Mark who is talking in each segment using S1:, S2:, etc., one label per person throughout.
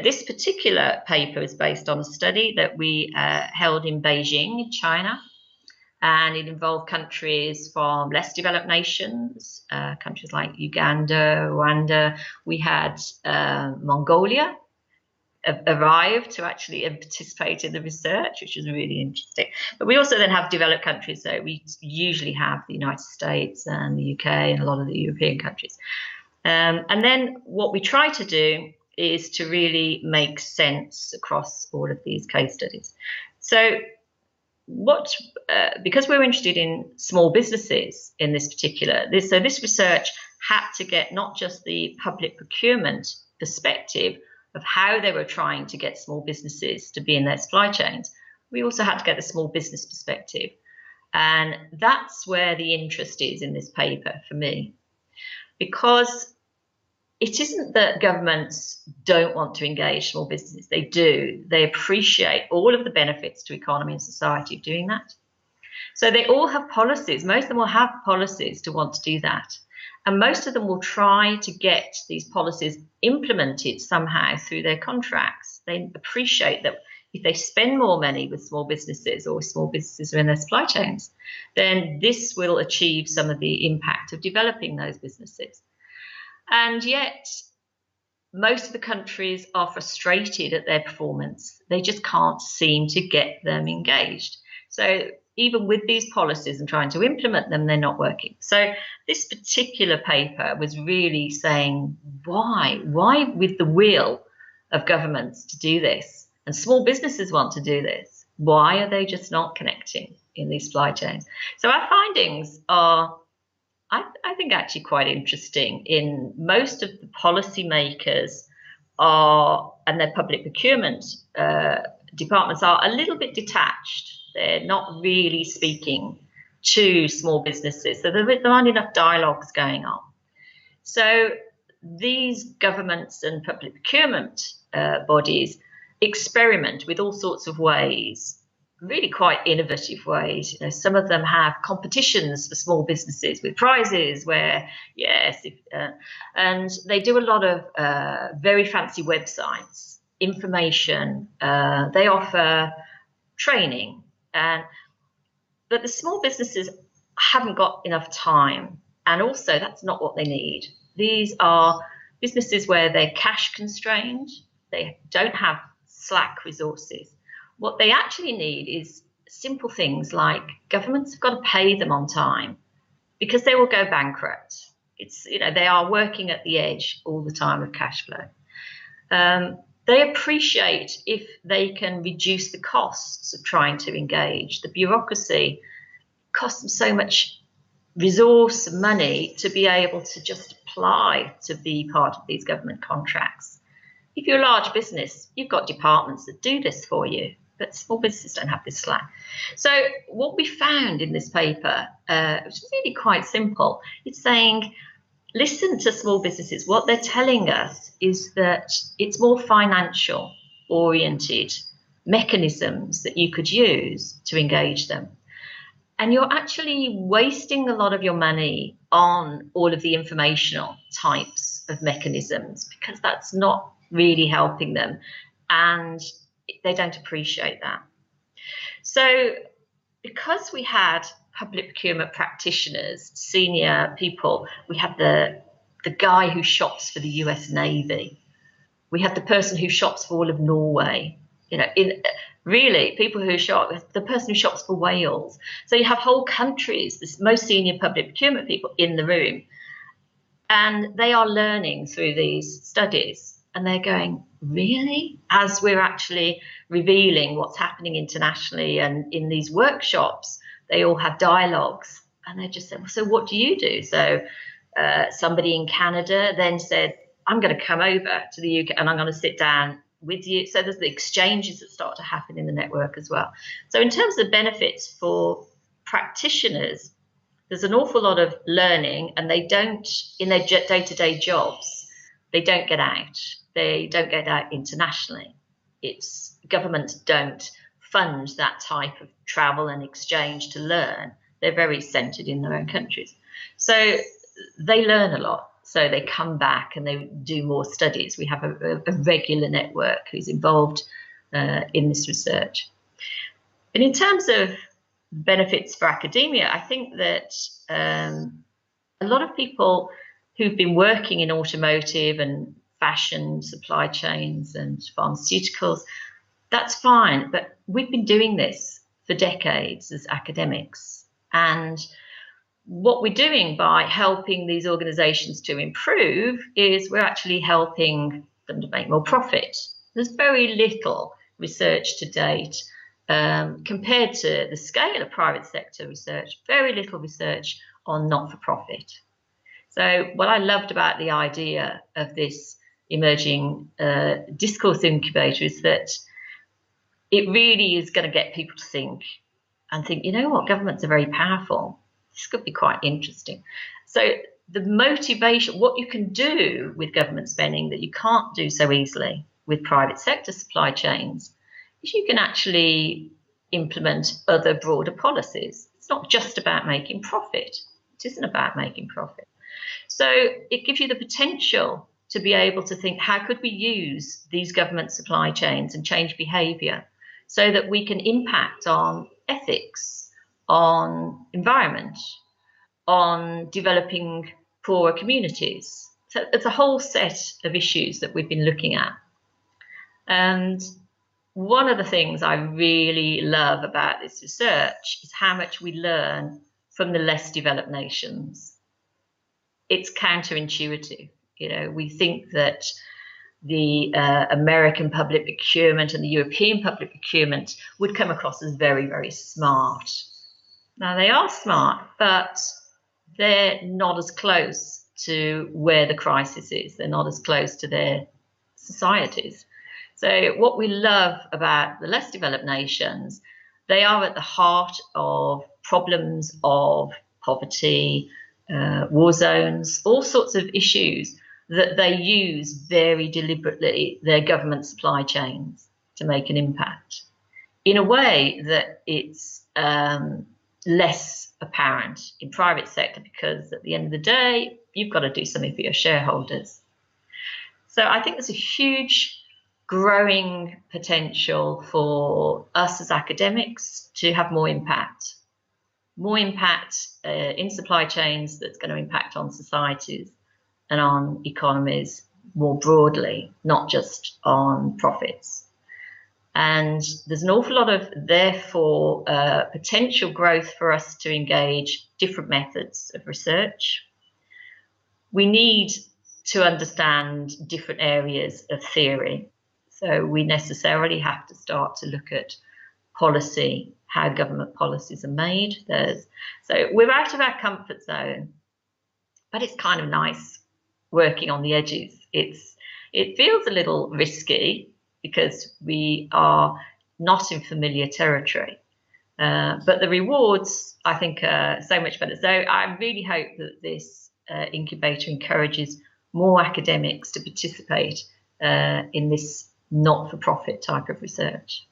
S1: this particular paper is based on a study that we held in Beijing, China, and it involved countries from less developed nations, countries like Uganda, Rwanda. We had Mongolia arrived to actually participate in the research, which was really interesting. But we also then have developed countries, so we usually have the United States and the UK and a lot of the European countries. And then what we try to do is to really make sense across all of these case studies. So because we're interested in small businesses in this particular, this research had to get not just the public procurement perspective of how they were trying to get small businesses to be in their supply chains, we also had to get the small business perspective. And that's where the interest is in this paper for me, because it isn't that governments don't want to engage small businesses. They do. They appreciate all of the benefits to economy and society of doing that. So they all have policies. Most of them will have policies to want to do that. And most of them will try to get these policies implemented somehow through their contracts. They appreciate that if they spend more money with small businesses, or small businesses are in their supply chains, then this will achieve some of the impact of developing those businesses. And yet, most of the countries are frustrated at their performance. They just can't seem to get them engaged. So even with these policies and trying to implement them, they're not working. So this particular paper was really saying, why with the will of governments to do this, and small businesses want to do this, why are they just not connecting in these supply chains? So our findings are, I think, actually quite interesting. In most of the policymakers and their public procurement departments are a little bit detached. They're not really speaking to small businesses. So there aren't enough dialogues going on. So these governments and public procurement bodies experiment with all sorts of ways, really quite innovative ways. You know, some of them have competitions for small businesses with prizes where, and they do a lot of very fancy websites, information. They offer training. But the small businesses haven't got enough time, and also that's not what they need. These are businesses where they're cash constrained, they don't have slack resources. What they actually need is simple things like governments have got to pay them on time, because they will go bankrupt. It's, you know, they are working at the edge all the time of cash flow. They appreciate if they can reduce the costs of trying to engage. The bureaucracy costs them so much resource and money to be able to just apply to be part of these government contracts. If you're a large business, you've got departments that do this for you, but small businesses don't have this slack. So what we found in this paper, which is really quite simple, it's saying, listen to small businesses. What they're telling us is that it's more financial oriented mechanisms that you could use to engage them. And you're actually wasting a lot of your money on all of the informational types of mechanisms, because that's not really helping them, and they don't appreciate that. So because we had public procurement practitioners, senior people, we had the guy who shops for the US Navy, we had the person who shops for all of Norway, you know, really people who shop, the person who shops for Wales. So you have whole countries, the most senior public procurement people in the room, and they are learning through these studies, and they're going, really? As we're actually revealing what's happening internationally and in these workshops, they all have dialogues, and they just said, well, so what do you do? So somebody in Canada then said, I'm going to come over to the UK and I'm going to sit down with you. So there's the exchanges that start to happen in the network as well. So in terms of benefits for practitioners, there's an awful lot of learning, and they don't, in their day-to-day jobs, they don't get out. They don't get out internationally. It's governments don't fund that type of travel and exchange to learn. They're very centered in their own countries. So they learn a lot. So they come back and they do more studies. We have a regular network who's involved in this research. And in terms of benefits for academia, I think that a lot of people who've been working in automotive and fashion supply chains and pharmaceuticals, that's fine, but we've been doing this for decades as academics. And what we're doing by helping these organizations to improve is we're actually helping them to make more profit. There's very little research to date compared to the scale of private sector research, very little research on not-for-profit. So what I loved about the idea of this emerging discourse incubator is that it really is going to get people to think, you know what, governments are very powerful. This could be quite interesting. So the motivation, what you can do with government spending that you can't do so easily with private sector supply chains, is you can actually implement other broader policies. It's not just about making profit. It isn't about making profit. So it gives you the potential to be able to think, how could we use these government supply chains and change behaviour so that we can impact on ethics, on environment, on developing poorer communities. So it's a whole set of issues that we've been looking at. And one of the things I really love about this research is how much we learn from the less developed nations. It's counterintuitive. You know, we think that the American public procurement and the European public procurement would come across as very, very smart. Now, they are smart, but they're not as close to where the crisis is. They're not as close to their societies. So what we love about the less developed nations, they are at the heart of problems of poverty, war zones, all sorts of issues that they use very deliberately their government supply chains to make an impact in a way that it's less apparent in private sector, because at the end of the day, you've got to do something for your shareholders. So I think there's a huge growing potential for us as academics to have more impact in supply chains that's going to impact on societies and on economies more broadly, not just on profits. And there's an awful lot of, therefore, potential growth for us to engage different methods of research. We need to understand different areas of theory. So we necessarily have to start to look at policy, how government policies are made. So we're out of our comfort zone, but it's kind of nice working on the edges. It feels a little risky because we are not in familiar territory, but the rewards, I think, are so much better. So I really hope that this incubator encourages more academics to participate in this not-for-profit type of research.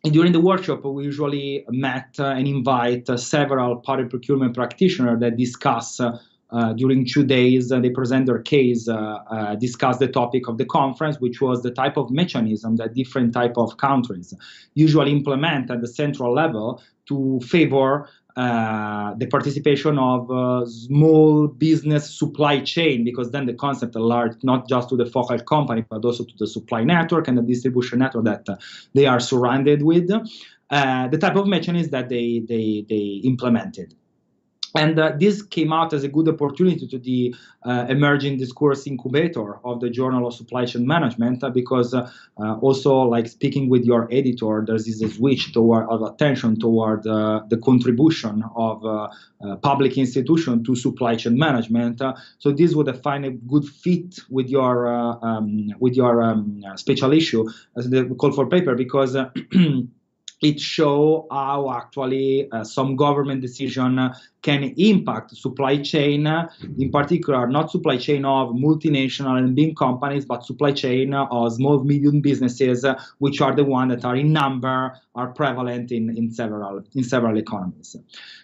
S2: During the workshop, we usually met and invite several public procurement practitioners that discuss during 2 days, they present their case, discuss the topic of the conference, which was the type of mechanism that different type of countries usually implement at the central level to favor the participation of small business supply chain, because then the concept alerts not just to the focal company, but also to the supply network and the distribution network that they are surrounded with, the type of mechanism that they implemented. And this came out as a good opportunity to the emerging discourse incubator of the Journal of Supply Chain Management, because also, like speaking with your editor, there's this switch of attention toward the contribution of public institutions to supply chain management. So this would find a good fit with your special issue as the call for paper, because it shows how actually some government decision can impact supply chain, in particular, not supply chain of multinational and big companies, but supply chain of small, medium businesses, which are the ones that are in number, are prevalent in several economies.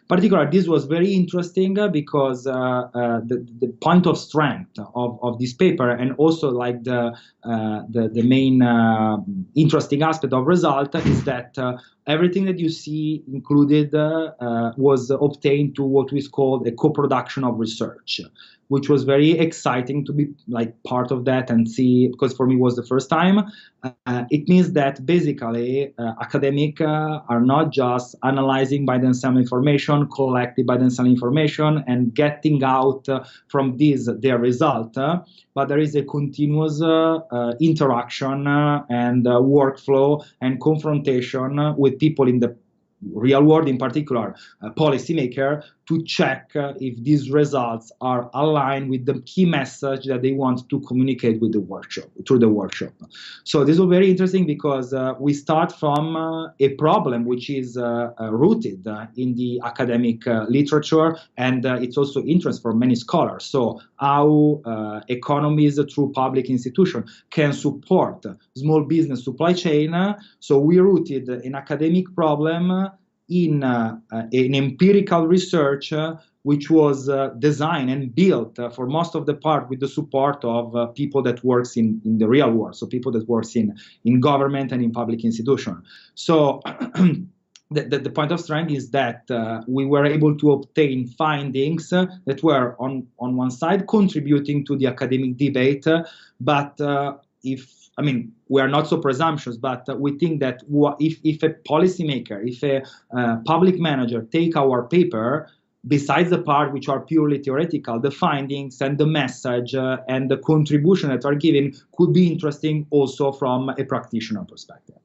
S2: Particularly, this was very interesting because the point of strength of this paper, and also like the main interesting aspect of result, is that everything that you see included was obtained to what is called a co-production of research, which was very exciting to be like part of that and see, because for me it was the first time. It means that basically academics are not just analyzing by themselves information, collecting by themselves information, and getting out from this their result, but there is a continuous interaction and workflow and confrontation with people in the real world, in particular policymaker, to check if these results are aligned with the key message that they want to communicate with the workshop, through the workshop. So this was very interesting because we start from a problem which is rooted in the academic literature, and it's also interest for many scholars. So how economies through public institutions can support small business supply chain. So we rooted an academic problem in an empirical research which was designed and built for most of the part with the support of people that works in the real world, so people that works in government and in public institutions. So the point of strength is that we were able to obtain findings that were on one side contributing to the academic debate, but we are not so presumptuous, but we think that if a policymaker, if a public manager take our paper, besides the part which are purely theoretical, the findings and the message and the contribution that are given could be interesting also from a practitioner perspective.